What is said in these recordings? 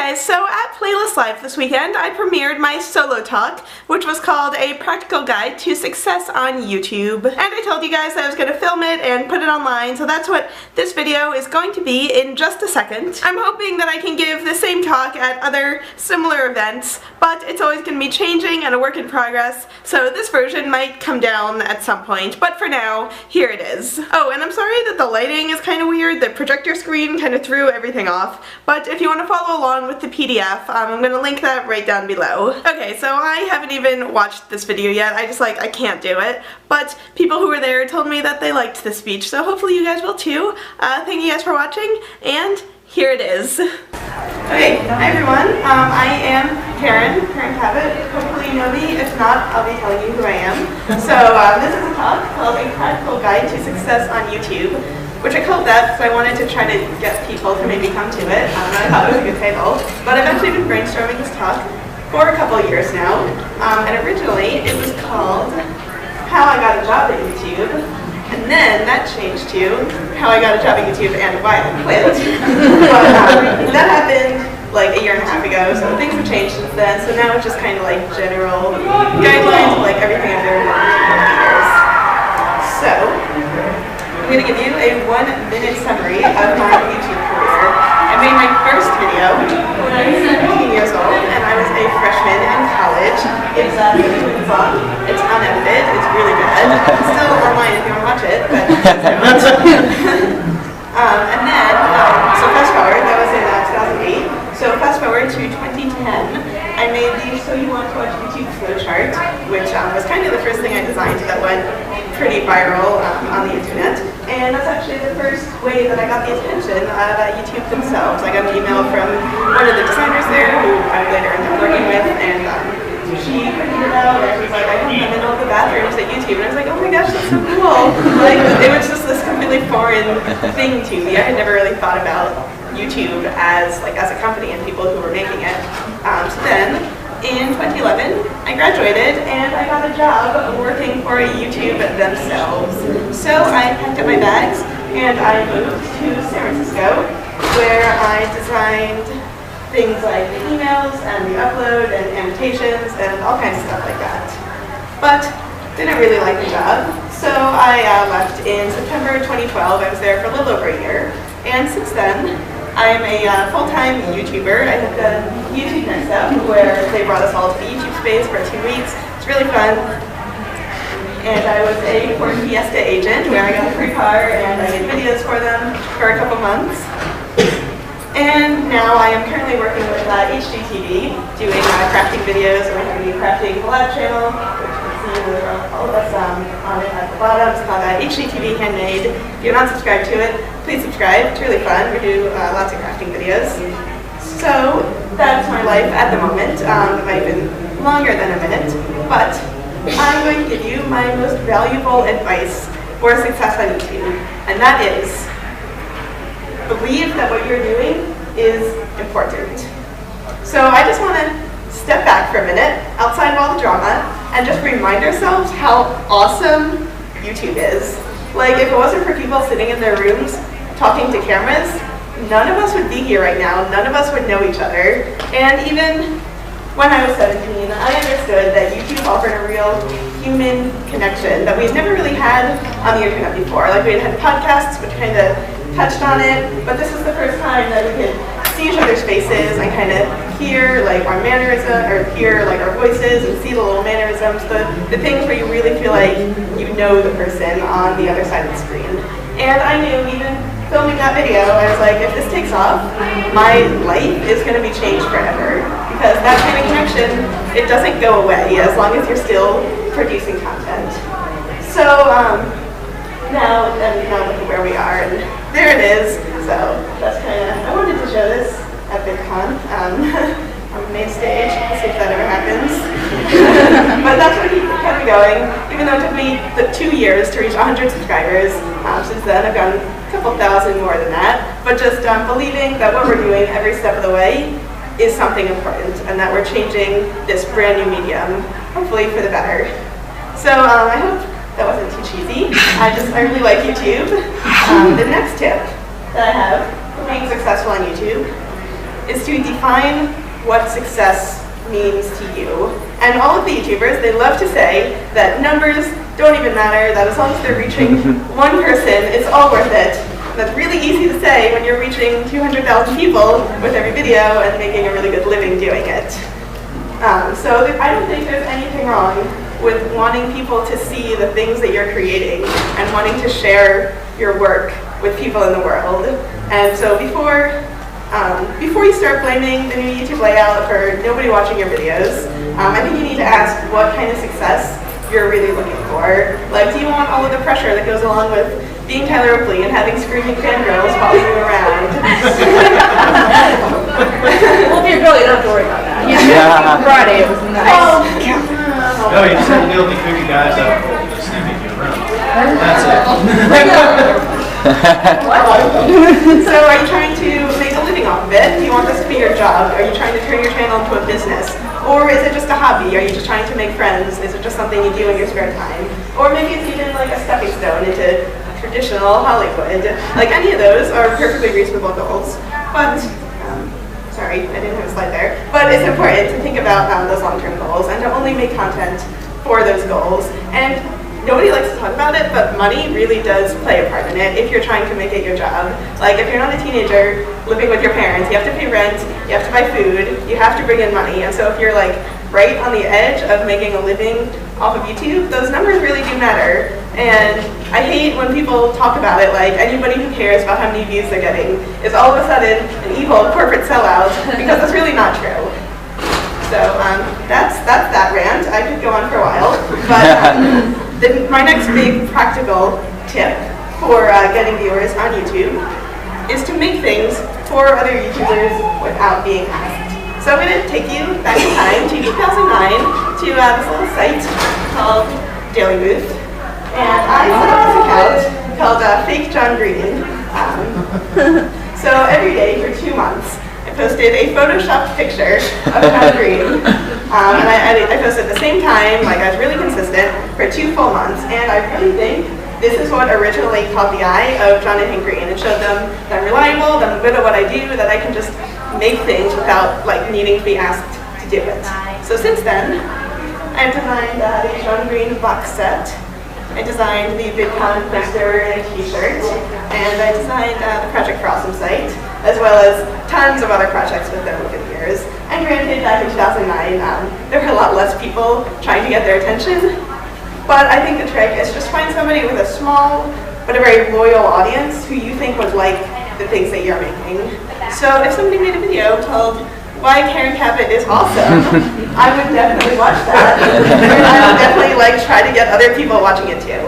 guys, so at Playlist Live this weekend, I premiered my solo talk, which was called A Practical Guide to Success on YouTube. And I told you guys that I was going to film it and put it online, so that's what this video is going to be in just a second. I'm hoping that I can give the same talk at other similar events, but it's always going to be changing and a work in progress, so this version might come down at some point, but for now, here it is. Oh, and I'm sorry that the lighting is kind of weird. The projector screen kind of threw everything off, but if you want to follow along with the PDF, I'm going to link that right down below. Okay, so I haven't even watched this video yet. I can't do it, but people who were there told me that they liked the speech, so hopefully you guys will too. Thank you guys for watching, and here it is. Okay, hi everyone. I am Karen Cabot. Hopefully you know me. If not, I'll be telling you who I am. So this is a talk called A Practical Guide to Success on YouTube, which I called that because I wanted to try to get people to maybe come to it. I thought it was a good title. But I've actually been brainstorming this talk for a couple of years now. And originally it was called How I Got a Job at YouTube. And then that changed to How I Got a Job at YouTube and Why I Quit. But that happened like a year and a half ago, so things have changed since then. So now it's just kind of like general guidelines of like everything I've learned in the years. So I'm going to give you a 1-minute summary of my YouTube career. I made my first video when I was 17 years old, and I was a freshman in college. It's a YouTube vlog. It's unedited. It's really bad. It's still online if you want to watch it, but and then, so fast forward, that was in 2008. So fast forward to 2010, I made the So You Want to Watch YouTube flowchart, which was kind of the first thing I designed that went pretty viral on the internet. And that's actually the first way that I got the attention of YouTube themselves. I got an email from one of the designers there who I later ended up working with, and she printed it out and she was like, I found them in all the bathrooms at YouTube. And I was like, oh my gosh, that's so cool. Like, it was just this completely foreign thing to me. I had never really thought about YouTube as a company and people who were making it. So then, in 2011, I graduated and I got a job working for YouTube themselves. So I packed up my bags and I moved to San Francisco, where I designed things like the emails and the upload and annotations and all kinds of stuff like that. But didn't really like the job, so I left in September 2012. I was there for a little over a year, and since then, I am a full-time YouTuber. I have done YouTube Next Up, where they brought us all to the YouTube space for 2 weeks. It's really fun. And I was a Ford Fiesta agent, where I got a free car and I did videos for them for a couple months. And now I am currently working with HGTV, doing crafting videos. We're going to be crafting the lab channel, which you can see with all of us on it at the bottom. It's called HGTV Handmade. If you're not subscribed to it, please subscribe. It's really fun. We do lots of crafting videos. So that's my life at the moment. It might have been longer than a minute, but I'm going to give you my most valuable advice for success on YouTube, and that is, believe that what you're doing is important. So I just want to step back for a minute, outside of all the drama, and just remind ourselves how awesome YouTube is. Like, if it wasn't for people sitting in their rooms talking to cameras, none of us would be here right now. None of us would know each other. And even when I was 17, I understood that YouTube offered a real human connection that we'd never really had on the internet before. Like, we had podcasts, which kind of touched on it, but this is the first time that we could see each other's faces and kind of hear like our mannerisms, or hear like our voices and see the little mannerisms, the things where you really feel like you know the person on the other side of the screen. And I knew, even filming that video, I was like, if this takes off, my life is going to be changed forever, because that kind of connection, it doesn't go away as long as you're still producing content. So now look at where we are, and there it is. So that's kind of, I wanted to show this at VidCon on the main stage. Let's see if that ever happens. But that's what kept me going, even though it took me 2 years to reach 100 subscribers. Since then, I've gotten a couple thousand more than that. But just believing that what we're doing every step of the way is something important, and that we're changing this brand new medium, hopefully for the better. So I hope that wasn't too cheesy. I really like YouTube. The next tip that I have for being successful on YouTube is to define what success means to you. And all of the YouTubers, they love to say that numbers don't even matter, that as long as they're reaching one person, it's all worth it. That's really easy to say when you're reaching 200,000 people with every video and making a really good living doing it. So I don't think there's anything wrong with wanting people to see the things that you're creating and wanting to share your work with people in the world. And so before you start blaming the new YouTube layout for nobody watching your videos, I think you need to ask what kind of success you're really looking for. Like, do you want all of the pressure that goes along with being Tyler Oakley and having screaming fangirls following you around? Well, if you're a girl, you don't have to worry about that. Yeah. Friday, it was nice. No, you just have to deal with the creepy guys out there just sneaking you around. That's it. So are you trying to make a living off of it? Do you want this to be your job? Are you trying to turn your channel into a business? Or is it just a hobby? Are you just trying to make friends? Is it just something you do in your spare time? Or maybe it's even like a stepping stone into traditional Hollywood. Like, any of those are perfectly reasonable goals. But, sorry, I didn't have a slide there. But it's important to think about those long-term goals and to only make content for those goals. And nobody likes to talk about it, but money really does play a part in it if you're trying to make it your job. Like, if you're not a teenager living with your parents, you have to pay rent, you have to buy food, you have to bring in money. And so if you're like right on the edge of making a living off of YouTube, those numbers really do matter. And I hate when people talk about it like anybody who cares about how many views they're getting is all of a sudden an evil corporate sellout, because it's really not true. So that's that rant. I could go on for a while, but my next big practical tip for getting viewers on YouTube is to make things for other YouTubers without being asked. So I'm going to take you back in time to 2009 to this little site called Daily Booth. And I set up this account called Fake John Green. So every day for 2 months, I posted a photoshopped picture of John Green. And I posted at the same time, like I was really consistent, for 2 full months. And I really think this is what originally caught the eye of Jonathan Green. It showed them that I'm reliable, that I'm good at what I do, that I can just make things without like needing to be asked to do it. So since then, I've designed the John Green box set. I designed the VidCon poster and a t-shirt, and I designed the Project for Awesome site, as well as tons of other projects with them over the years. And granted, back in 2009, there were a lot less people trying to get their attention, but I think the trick is just find somebody with a small but a very loyal audience who you think would like the things that you're making. So if somebody made a video called "Why Karen Caput is Awesome," I would definitely watch that. And I would definitely like try to get other people watching it too.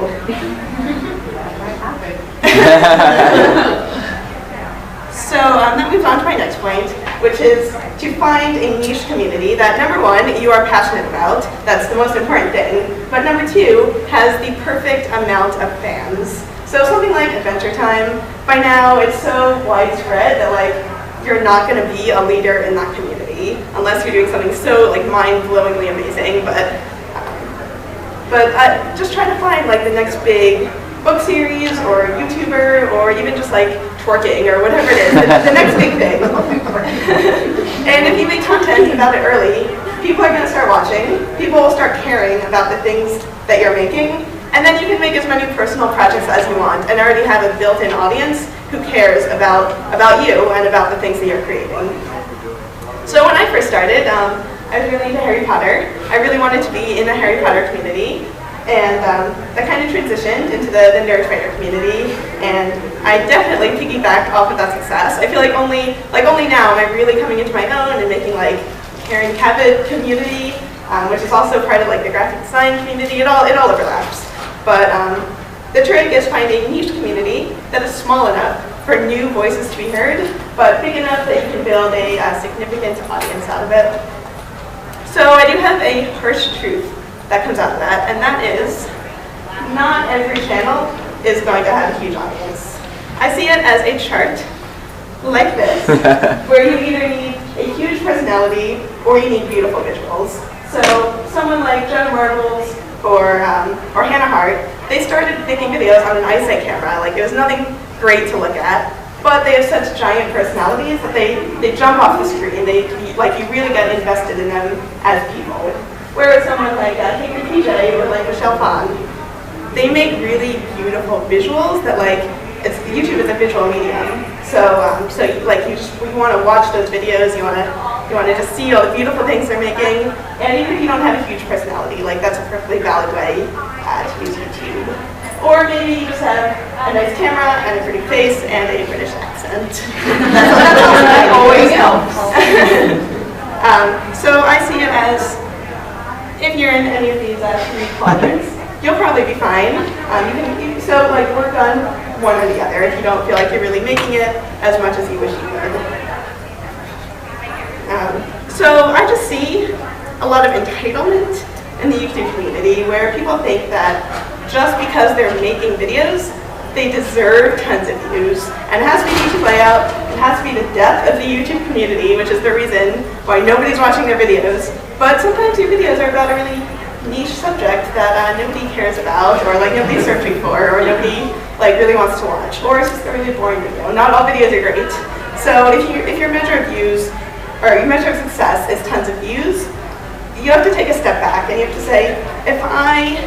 So that moves on to my next point, which is to find a niche community that, number one, you are passionate about. That's the most important thing. But number two, has the perfect amount of fans. So something like Adventure Time, by now it's so widespread that like you're not going to be a leader in that community unless you're doing something so like mind-blowingly amazing. But just try to find like the next big book series or YouTuber or even just like twerking or whatever it is, the next big thing. And if you make content about it early, people are going to start watching, people will start caring about the things that you're making, and then you can make as many personal projects as you want and already have a built-in audience who cares about you and about the things that you're creating. So when I first started, I was really into Harry Potter. I really wanted to be in the Harry Potter community. And that kind of transitioned into the Nerdfighter community, and I definitely piggybacked off of that success. I feel like only now am I really coming into my own and making like Karen Caput community, which is also part of like the graphic design community. It all overlaps. But the trick is finding a niche community that is small enough for new voices to be heard, but big enough that you can build a significant audience out of it. So I do have a harsh truth that comes out of that, and that is not every channel is going to have a huge audience. I see it as a chart like this, where you either need a huge personality or you need beautiful visuals. So someone like Jenna Marbles or Hannah Hart, they started making videos on an iSight camera. Like, it was nothing great to look at. but they have such giant personalities that they jump off the screen. You really get invested in them as people. Whereas someone like Hayden PJ or like Michelle Phan, they make really beautiful visuals that YouTube is a visual medium. So you want to watch those videos, you want to just see all the beautiful things they're making, and even if you don't have a huge personality, that's a perfectly valid way to use YouTube. Or maybe you just have a nice camera and a pretty face and a British accent. That always helps. So I see it as, if you're in any of these three quadrants, you'll probably be fine. Work on one or the other if you don't feel like you're really making it as much as you wish you could. So I just see a lot of entitlement in the YouTube community where people think that just because they're making videos, they deserve tons of views. And it has to be YouTube layout, it has to be the depth of the YouTube community, which is the reason why nobody's watching their videos. But sometimes your videos are about a really niche subject that nobody cares about, or nobody's searching for, or nobody really wants to watch, or it's just a really boring video. Not all videos are great. So if your measure of views, or your measure of success is tons of views, you have to take a step back and you have to say, if I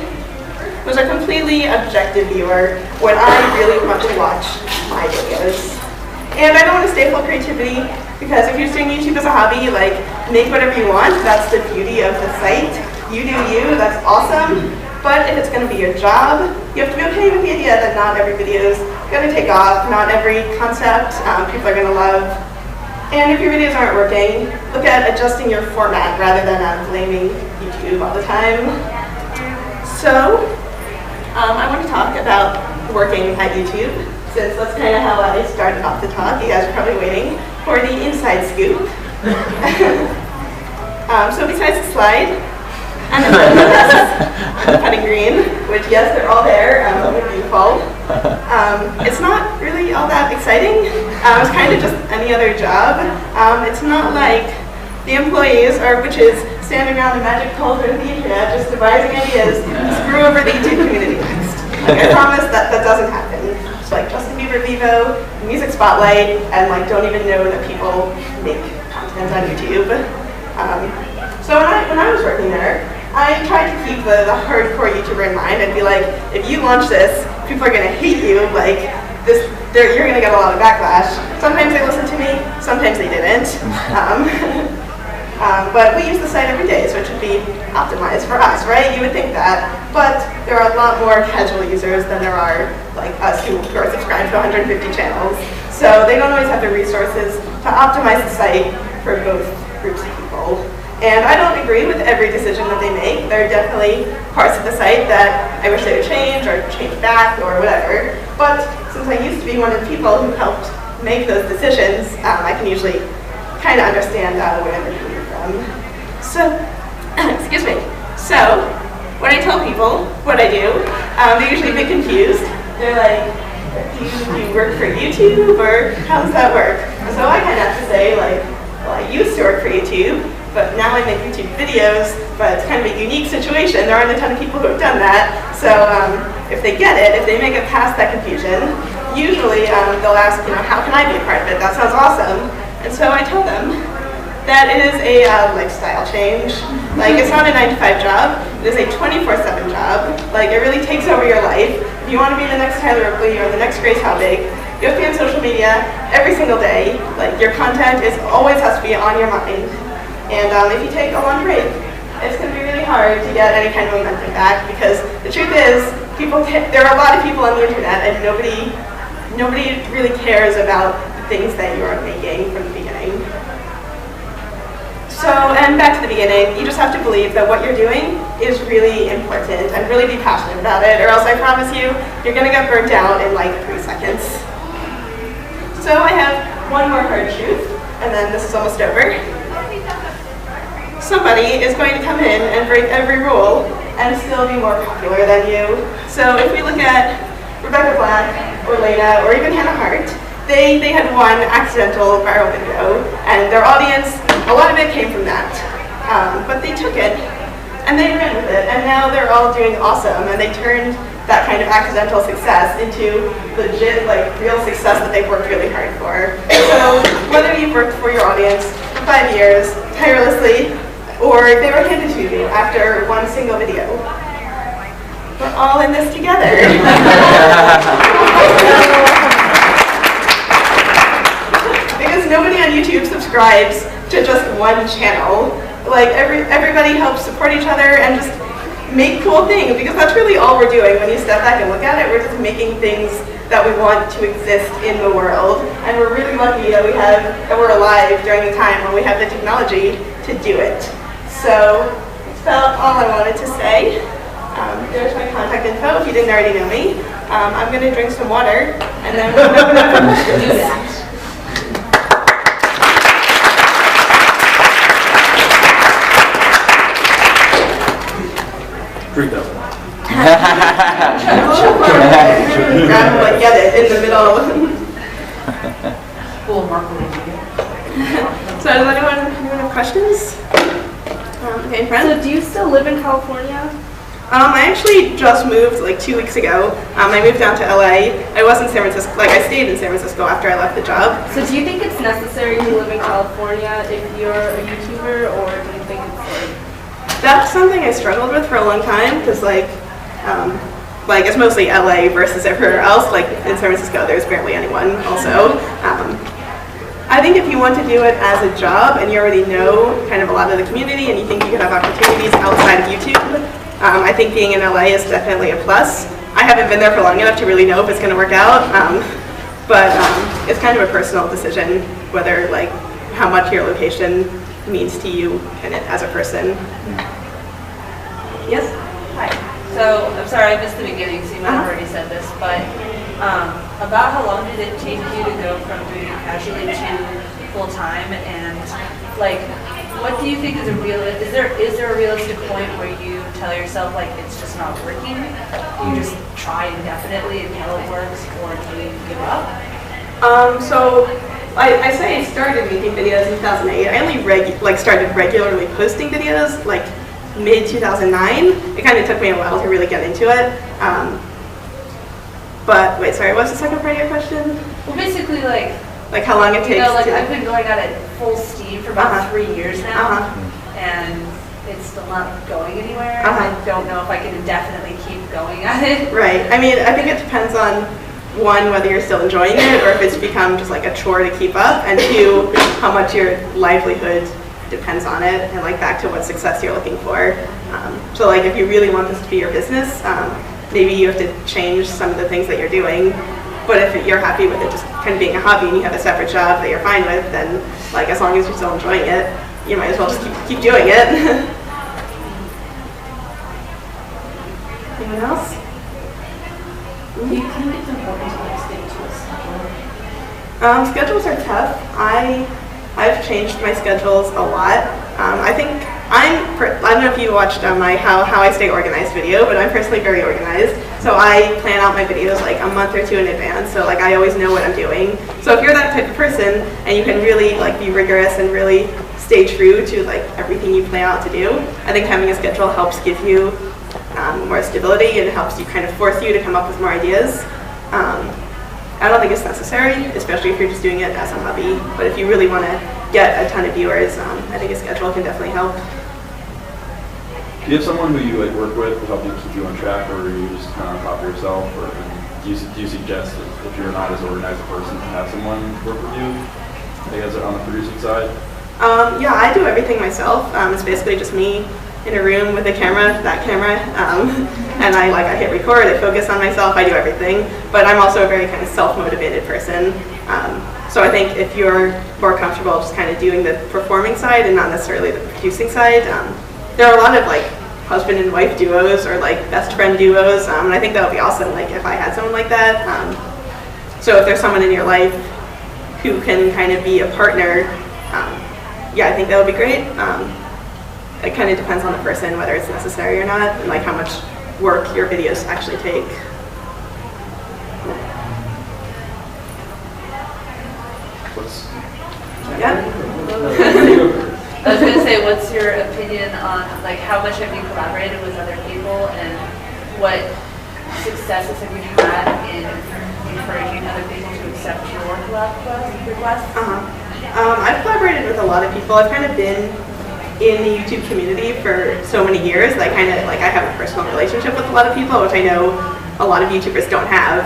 was a completely objective viewer, would I really want to watch my videos? And I don't want to stifle creativity, because if you're doing YouTube as a hobby, make whatever you want. That's the beauty of the site. You do you, that's awesome. But if it's going to be your job, you have to be okay with the idea that not every video is going to take off, not every concept people are going to love. And if your videos aren't working, look at adjusting your format rather than blaming YouTube all the time. So, I want to talk about working at YouTube, since that's kind of how I started off the talk. You guys are probably waiting for the inside scoop. So besides the slide, and the putting green, which yes, they're all there, they're beautiful. It's not really all that exciting. It's kind of just any other job. It's not like the employees are witches standing around the magic cauldron of the internet just devising ideas to screw over the YouTube community next. I promise that doesn't happen. It's like Justin Bieber Vivo, Music Spotlight, and don't even know that people make content on YouTube. So when I was working there, I tried to keep the hardcore YouTuber in mind and be like, if you launch this, people are going to hate you. You're going to get a lot of backlash. Sometimes they listened to me, sometimes they didn't. But we use the site every day, so it should be optimized for us, right? You would think that. But there are a lot more casual users than there are us who are subscribed to 150 channels. So they don't always have the resources to optimize the site for both groups of people. And I don't agree with every decision that they make. There are definitely parts of the site that I wish they would change or change back or whatever. But since I used to be one of the people who helped make those decisions, I can usually kind of understand where they're coming from. So, excuse me. So, when I tell people what I do, they usually get confused. They're like, do you work for YouTube, or how does that work? So I kind of have to say, well, I used to work for YouTube, but now I make YouTube videos, but it's kind of a unique situation. There aren't a ton of people who have done that. So if they get it, if they make it past that confusion, usually they'll ask, how can I be a part of it? That sounds awesome. And so I tell them that it is a lifestyle change. It's not a 9-to-5 job. It is a 24/7 job. It really takes over your life. If you want to be the next Tyler Oakley or the next Grace Halbig, you have to be on social media every single day. Your content always has to be on your mind. And if you take a long break, it's going to be really hard to get any kind of momentum back, because the truth is, there are a lot of people on the internet, and nobody really cares about the things that you are making from the beginning. So, and back to the beginning, you just have to believe that what you're doing is really important and really be passionate about it, or else I promise you, you're going to get burnt out in 3 seconds. So I have one more hard truth, and then this is almost over. Somebody is going to come in and break every rule and still be more popular than you. So if we look at Rebecca Black, or Lena, or even Hannah Hart, they had one accidental viral video, and their audience, a lot of it came from that. But they took it, and they ran with it, and now they're all doing awesome, and they turned that kind of accidental success into legit, like real success that they've worked really hard for. So whether you've worked for your audience for 5 years tirelessly, or if they were handed to you after one single video, we're all in this together. Because nobody on YouTube subscribes to just one channel. Like everybody helps support each other and just make cool things, because that's really all we're doing. When you step back and look at it, we're just making things that we want to exist in the world. And we're really lucky that we're alive during the time when we have the technology to do it. So that's about all I wanted to say. There's my contact info if you didn't already know me. I'm going to drink some water and then we'll open up for questions. Drink that one. Grab him, like, get it in the middle. Cool, Mark. So does anyone have questions? Okay, friend? So do you still live in California? I actually just moved like 2 weeks ago. I moved down to LA. I was in San Francisco, like I stayed in San Francisco after I left the job. So do you think it's necessary to live in California if you're a YouTuber, or do you think it's like... That's something I struggled with for a long time, because like it's mostly LA versus everywhere else. Like in San Francisco, there's barely anyone also. I think if you want to do it as a job and you already know kind of a lot of the community and you think you could have opportunities outside of YouTube, I think being in LA is definitely a plus. I haven't been there for long enough to really know if it's going to work out, but it's kind of a personal decision whether like how much your location means to you and as a person. Yes? Hi. So, I'm sorry I missed the beginning, so you might have already said this, but about how long did it take you to go from doing it casually to full-time, and like, what do you think is is there a realistic point where you tell yourself like it's just not working? You just try indefinitely until it works, or do you give up? So I say I started making videos in 2008. I only started regularly posting videos like mid-2009. It kind of took me a while to really get into it. But wait, sorry, what's the second part of your question? Well, basically like how long it takes I've been going at it full steam for about 3 years now, and it's still not going anywhere. I don't know if I can indefinitely keep going at it. Right. I mean, I think it depends on, one, whether you're still enjoying it or if it's become just like a chore to keep up, and two, how much your livelihood depends on it, and like back to what success you're looking for. So like if you really want this to be your business, maybe you have to change some of the things that you're doing. But if you're happy with it just kind of being a hobby and you have a separate job that you're fine with, then like as long as you're still enjoying it, you might as well just keep doing it. Anyone else? Do you think it's important to like stick to a schedule? Schedules are tough. I've changed my schedules a lot. I think I don't know if you watched my how I stay organized video, but I'm personally very organized. So I plan out my videos like a month or two in advance. So like I always know what I'm doing. So if you're that type of person and you can really like be rigorous and really stay true to like everything you plan out to do, I think having a schedule helps give you more stability, and helps you kind of force you to come up with more ideas. I don't think it's necessary, especially if you're just doing it as a hobby. But if you really want to get a ton of viewers, I think a schedule can definitely help. Do you have someone who you like work with to help you keep you on track, or are you just kind of on top of yourself? Or do you suggest that if you're not as organized a person, to have someone work with you, I guess, on the producing side? Yeah, I do everything myself. It's basically just me in a room with a camera, and I hit record, I focus on myself, I do everything. But I'm also a very kind of self-motivated person. So I think if you're more comfortable just kind of doing the performing side and not necessarily the producing side, there are a lot of like husband and wife duos or like best friend duos, and I think that would be awesome like if I had someone like that. So if there's someone in your life who can kind of be a partner, yeah, I think that would be great. It kind of depends on the person whether it's necessary or not, and like how much work your videos actually take. Yeah. I was going to say, what's your opinion on like how much have you collaborated with other people, and successes have you had in encouraging other people to accept your requests? I've collaborated with a lot of people. I've kind of been in the YouTube community for so many years that I have a personal relationship with a lot of people, which I know a lot of YouTubers don't have.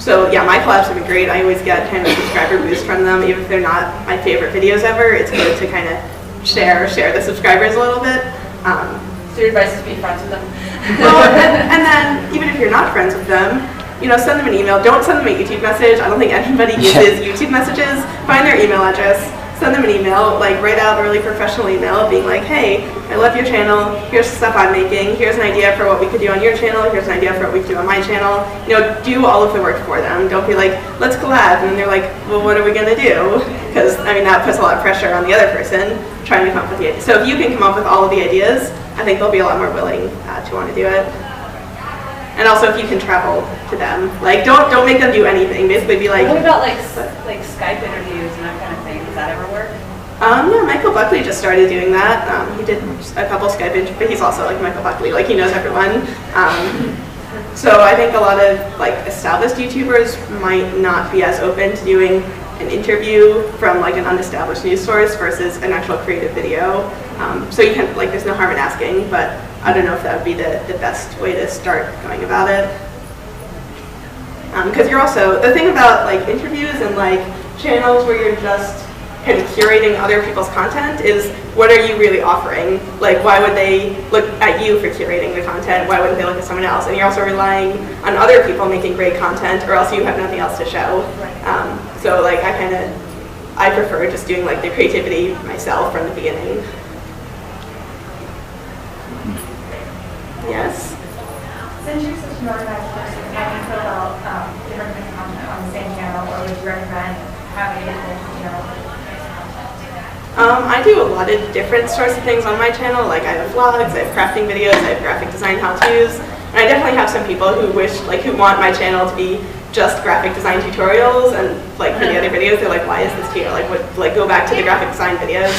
So yeah, my collabs have been great. I always get kind of a subscriber boost from them, even if they're not my favorite videos ever. It's good to kind of share the subscribers a little bit. So your advice is be friends with them? Well, and then even if you're not friends with them, you know, send them an email. Don't send them a YouTube message. I don't think anybody uses YouTube messages. Find their email address, send them an email, like write out a really professional email being like, hey, I love your channel, here's the stuff I'm making, here's an idea for what we could do on your channel, here's an idea for what we could do on my channel. You know, do all of the work for them. Don't be like, let's collab, and they're like, well, what are we gonna do? Because, I mean, that puts a lot of pressure on the other person trying to come up with the ideas. So if you can come up with all of the ideas, I think they'll be a lot more willing to want to do it. And also, if you can travel to them, like don't make them do anything. Basically, be like. What about like Skype interviews and that kind of thing? Does that ever work? Yeah, Michael Buckley just started doing that. He did a couple Skype interviews, but he's also like Michael Buckley, like he knows everyone. So I think a lot of like established YouTubers might not be as open to doing an interview from like an unestablished news source versus an actual creative video. So you can like, there's no harm in asking, but I don't know if that would be the best way to start going about it. Because you're also, the thing about like interviews and like channels where you're just kind of curating other people's content is, what are you really offering? Like, why would they look at you for curating the content? Why wouldn't they look at someone else? And you're also relying on other people making great content, or else you have nothing else to show. So like, I prefer just doing like the creativity myself from the beginning. Yes? Since you're such an organized person, how do you feel about different kinds of content on the same channel, or would you recommend having different channels? I do a lot of different sorts of things on my channel. Like I have vlogs, I have crafting videos, I have graphic design how-tos, and I definitely have some people who who want my channel to be just graphic design tutorials, and like for the other videos they're like, why is this here? Like go back to the graphic design videos,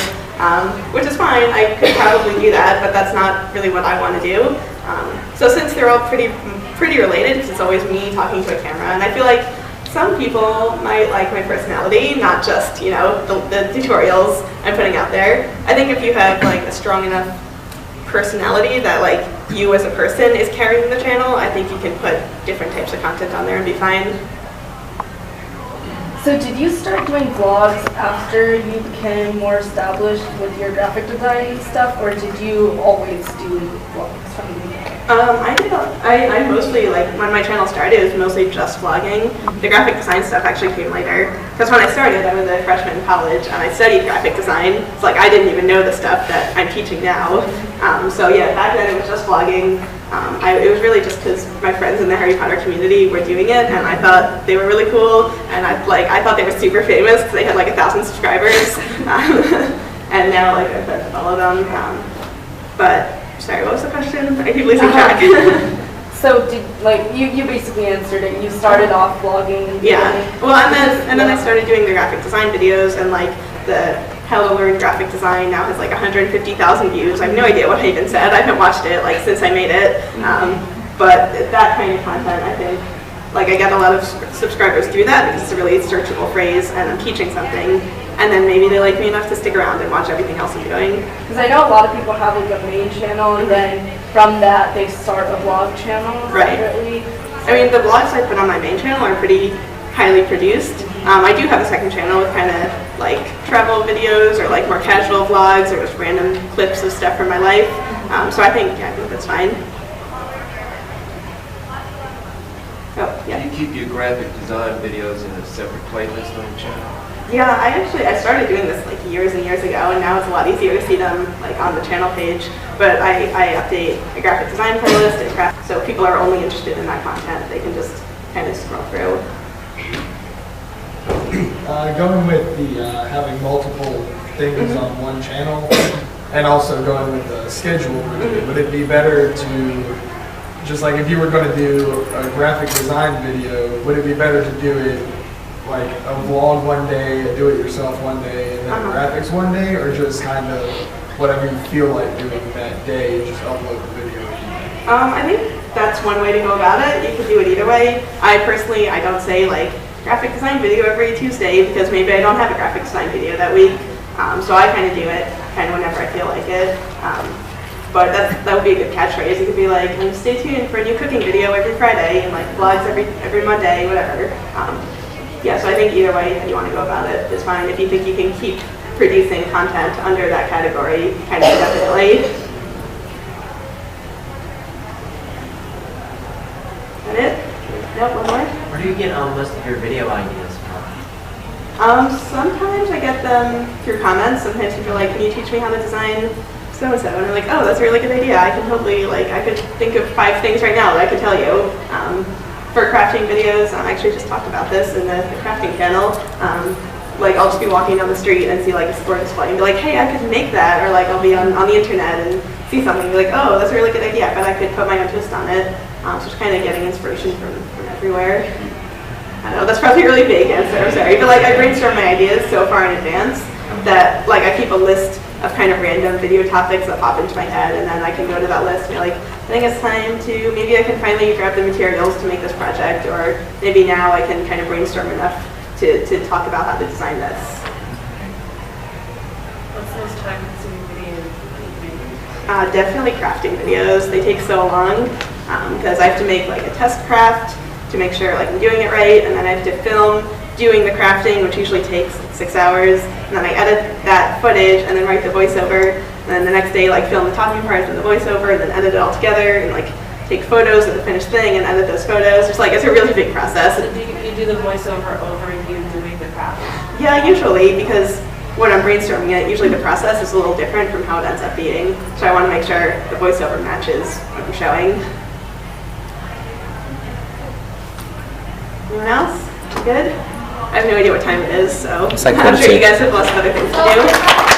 which is fine. I could probably do that, but that's not really what I want to do. So since they're all pretty related, because it's always me talking to a camera, and I feel like some people might like my personality, not just, you know, the tutorials I'm putting out there. I think if you have like a strong enough personality that like you as a person is carrying the channel, I think you can put different types of content on there and be fine. So did you start doing vlogs after you became more established with your graphic design stuff, or did you always do vlogs from the beginning? I mostly, like, when my channel started, it was mostly just vlogging. The graphic design stuff actually came later. Because when I started, I was a freshman in college, and I studied graphic design. It's like, I didn't even know the stuff that I'm teaching now. So yeah, back then it was just vlogging. It was really just because my friends in the Harry Potter community were doing it, and I thought they were really cool, and I thought they were super famous because they had like 1,000 subscribers. And now like I start to follow them. But sorry, what was the question? I keep losing track. So you basically answered it. You started off vlogging. Yeah. Well, and then I started doing the graphic design videos, and like the How to Learn Graphic Design now has like 150,000 views. I have no idea what I even said. I haven't watched it like since I made it. But that kind of content, I think, like I get a lot of subscribers through that because it's a really searchable phrase, and I'm teaching something. And then maybe they like me enough to stick around and watch everything else I'm doing. Because I know a lot of people have like a main channel, and then from that they start a vlog channel separately. I mean, the vlogs I put on my main channel are pretty highly produced. I do have a second channel with kind of like travel videos or like more casual vlogs or just random clips of stuff from my life. So I think that's fine. Oh, yeah. Do you keep your graphic design videos in a separate playlist on your channel? Yeah, I started doing this like years and years ago, and now it's a lot easier to see them like on the channel page. But I update a graphic design playlist and craft, so if people are only interested in that content, they can just kind of scroll through. Going with the having multiple things on one channel, and also going with the schedule, would it be better to, just like if you were going to do a graphic design video, would it be better to do it like a vlog one day, a do-it-yourself one day, and then graphics one day, or just kind of whatever you feel like doing that day, just upload the video? I think that's one way to go about it. You could do it either way. I personally, I don't say like graphic design video every Tuesday because maybe I don't have a graphic design video that week. So I kind of do it kind of whenever I feel like it. But that would be a good catchphrase. It could be like, stay tuned for a new cooking video every Friday and like vlogs every Monday, whatever. Yeah, so I think either way that you want to go about it is fine. If you think you can keep producing content under that category, kind of definitely. Is that it? Nope, one more. Where do you get most of your video ideas from? Sometimes I get them through comments. Sometimes people are like, can you teach me how to design so-and-so? And I'm like, oh, that's a really good idea. I can totally, like, I could think of 5 things right now that I could tell you. For crafting videos, I actually just talked about this in the crafting channel. Like, I'll just be walking down the street and see like a store display and be like, hey, I could make that. Or like, I'll be on the internet and see something and be like, oh, that's a really good idea. I bet I could put my own twist on it. So just kind of getting inspiration from everywhere. I know, that's probably a really vague answer, I'm sorry. But like, I brainstorm my ideas so far in advance that like I keep a list of kind of random video topics that pop into my head, and then I can go to that list and be like, I think it's time to, maybe I can finally grab the materials to make this project, or maybe now I can kind of brainstorm enough to talk about how to design this. What's the most time-consuming video you've made? Definitely crafting videos. They take so long because I have to make like a test craft to make sure like I'm doing it right, and then I have to film doing the crafting, which usually takes 6 hours, and then I edit that footage and then write the voiceover, and then the next day like film the talking parts and the voiceover, and then edit it all together and like take photos of the finished thing and edit those photos. It's like, it's a really big process. So you do the voiceover over you doing the craft? Yeah, usually, because when I'm brainstorming it, usually the process is a little different from how it ends up being. So I want to make sure the voiceover matches what I'm showing. Anyone else? Good? I have no idea what time it is, so It's like I'm sure 26. you guys have lots of other things to do.